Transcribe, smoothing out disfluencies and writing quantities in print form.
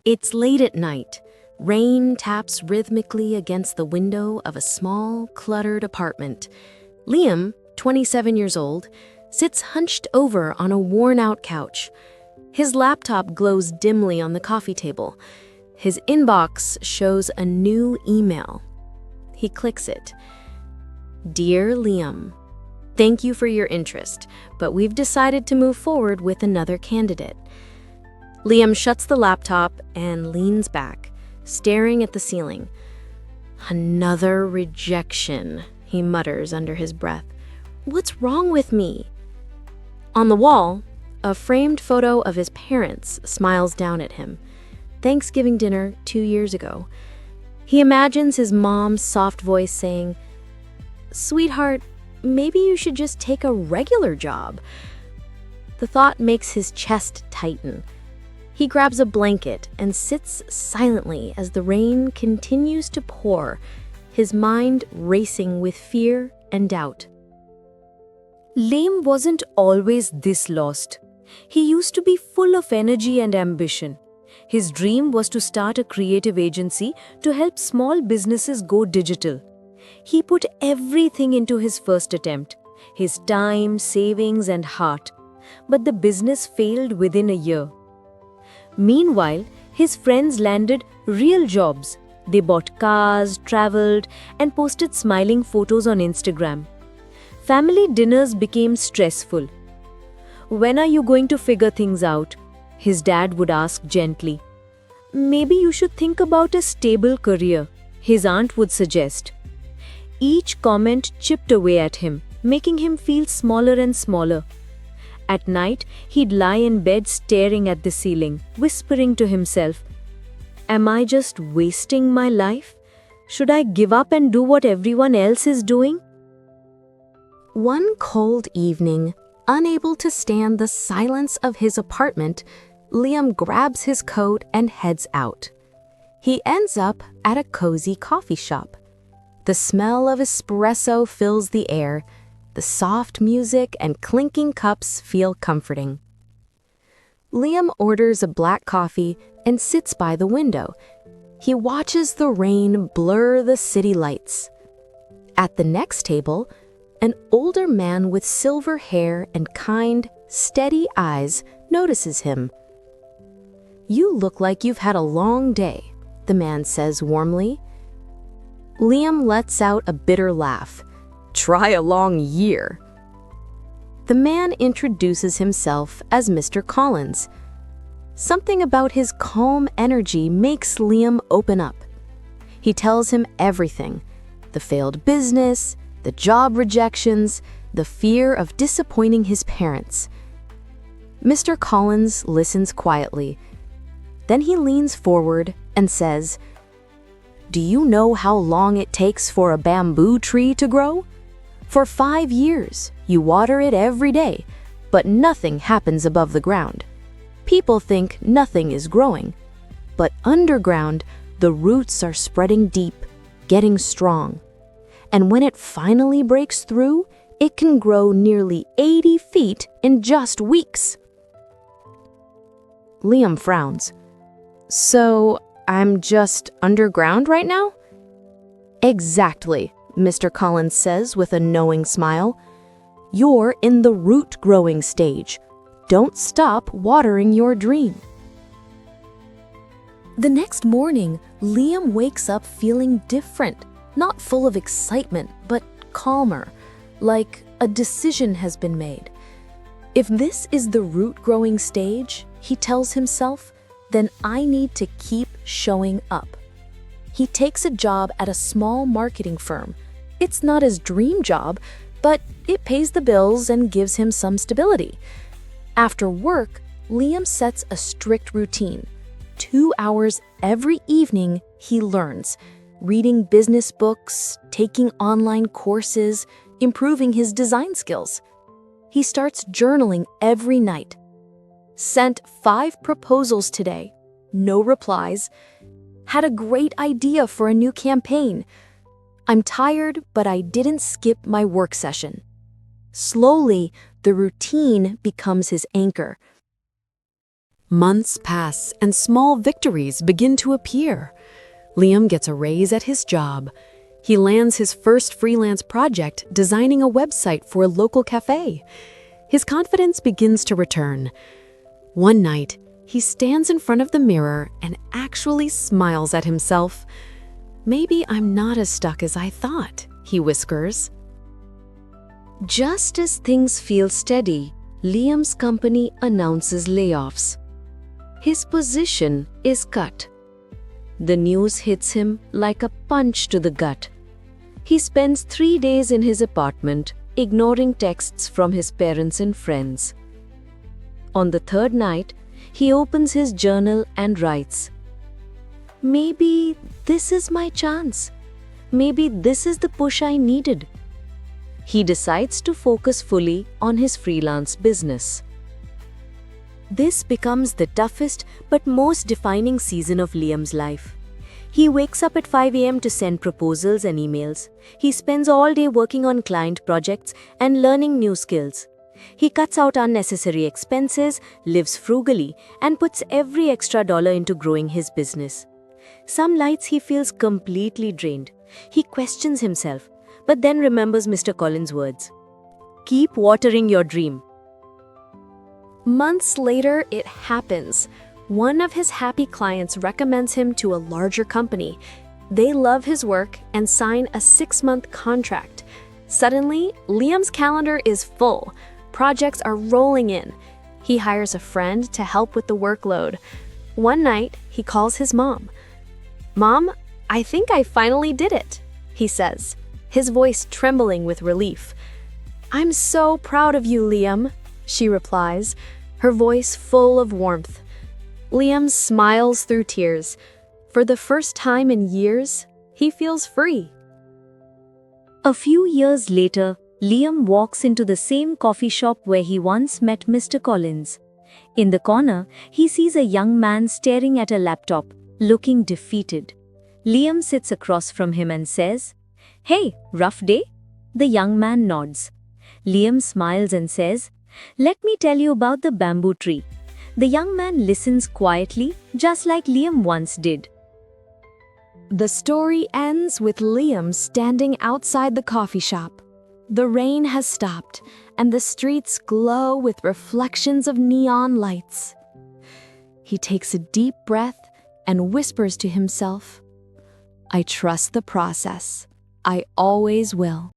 It's late at night. Rain taps rhythmically against the window of a small, cluttered apartment. Liam, 27 years old, sits hunched over on a worn-out couch. His laptop glows dimly on the coffee table. His inbox shows a new email. He clicks it. Dear Liam, thank you for your interest, but we've decided to move forward with another candidate. Liam shuts the laptop and leans back, staring at the ceiling. Another rejection, he mutters under his breath. What's wrong with me? On the wall, a framed photo of his parents smiles down at him. Thanksgiving dinner 2 years ago. He imagines his mom's soft voice saying, "Sweetheart, maybe you should just take a regular job." The thought makes his chest tighten. He grabs a blanket and sits silently as the rain continues to pour, his mind racing with fear and doubt. Liam wasn't always this lost. He used to be full of energy and ambition. His dream was to start a creative agency to help small businesses go digital. He put everything into his first attempt, his time, savings, and heart. But the business failed within a year. Meanwhile, his friends landed real jobs. They bought cars, traveled, and posted smiling photos on Instagram. Family dinners became stressful. When are you going to figure things out? His dad would ask gently. Maybe you should think about a stable career, his aunt would suggest. Each comment chipped away at him, making him feel smaller and smaller. At night, he'd lie in bed staring at the ceiling, whispering to himself, "Am I just wasting my life? Should I give up and do what everyone else is doing?" One cold evening, unable to stand the silence of his apartment, Liam grabs his coat and heads out. He ends up at a cozy coffee shop. The smell of espresso fills the air. The soft music and clinking cups feel comforting. Liam orders a black coffee and sits by the window. He watches the rain blur the city lights. At the next table, an older man with silver hair and kind, steady eyes notices him. "You look like you've had a long day," the man says warmly. Liam lets out a bitter laugh. "Try a long year." The man introduces himself as Mr. Collins. Something about his calm energy makes Liam open up. He tells him everything: the failed business, the job rejections, the fear of disappointing his parents. Mr. Collins listens quietly. Then he leans forward and says, "Do you know how long it takes for a bamboo tree to grow? For 5 years, you water it every day, but nothing happens above the ground. People think nothing is growing, but underground, the roots are spreading deep, getting strong. And when it finally breaks through, it can grow nearly 80 feet in just weeks." Liam frowns. "So, I'm just underground right now?" "Exactly," Mr. Collins says with a knowing smile. "You're in the root growing stage. Don't stop watering your dream." The next morning, Liam wakes up feeling different, not full of excitement, but calmer, like a decision has been made. If this is the root growing stage, he tells himself, then I need to keep showing up. He takes a job at a small marketing firm. It's not his dream job, but it pays the bills and gives him some stability. After work, Liam sets a strict routine. 2 hours every evening he learns, reading business books, taking online courses, improving his design skills. He starts journaling every night. Sent 5 proposals today, no replies. Had a great idea for a new campaign. I'm tired, but I didn't skip my work session. Slowly, the routine becomes his anchor. Months pass and small victories begin to appear. Liam gets a raise at his job. He lands his first freelance project designing a website for a local cafe. His confidence begins to return. One night, he stands in front of the mirror and actually smiles at himself. "Maybe I'm not as stuck as I thought," he whispers. Just as things feel steady, Liam's company announces layoffs. His position is cut. The news hits him like a punch to the gut. He spends 3 days in his apartment, ignoring texts from his parents and friends. On the third night, he opens his journal and writes, "Maybe this is my chance. Maybe this is the push I needed." He decides to focus fully on his freelance business. This becomes the toughest but most defining season of Liam's life. He wakes up at 5 a.m. to send proposals and emails. He spends all day working on client projects and learning new skills. He cuts out unnecessary expenses, lives frugally, and puts every extra dollar into growing his business. Some nights he feels completely drained. He questions himself, but then remembers Mr. Collins' words, "Keep watering your dream." Months later, it happens. One of his happy clients recommends him to a larger company. They love his work and sign a 6-month contract. Suddenly, Liam's calendar is full. Projects are rolling in. He hires a friend to help with the workload. One night, he calls his mom. "Mom, I think I finally did it," he says, his voice trembling with relief. "I'm so proud of you, Liam," she replies, her voice full of warmth. Liam smiles through tears. For the first time in years, he feels free. A few years later, Liam walks into the same coffee shop where he once met Mr. Collins. In the corner, he sees a young man staring at a laptop, looking defeated. Liam sits across from him and says, "Hey, rough day?" The young man nods. Liam smiles and says, "Let me tell you about the bamboo tree." The young man listens quietly, just like Liam once did. The story ends with Liam standing outside the coffee shop. The rain has stopped, and the streets glow with reflections of neon lights. He takes a deep breath and whispers to himself, "I trust the process. I always will."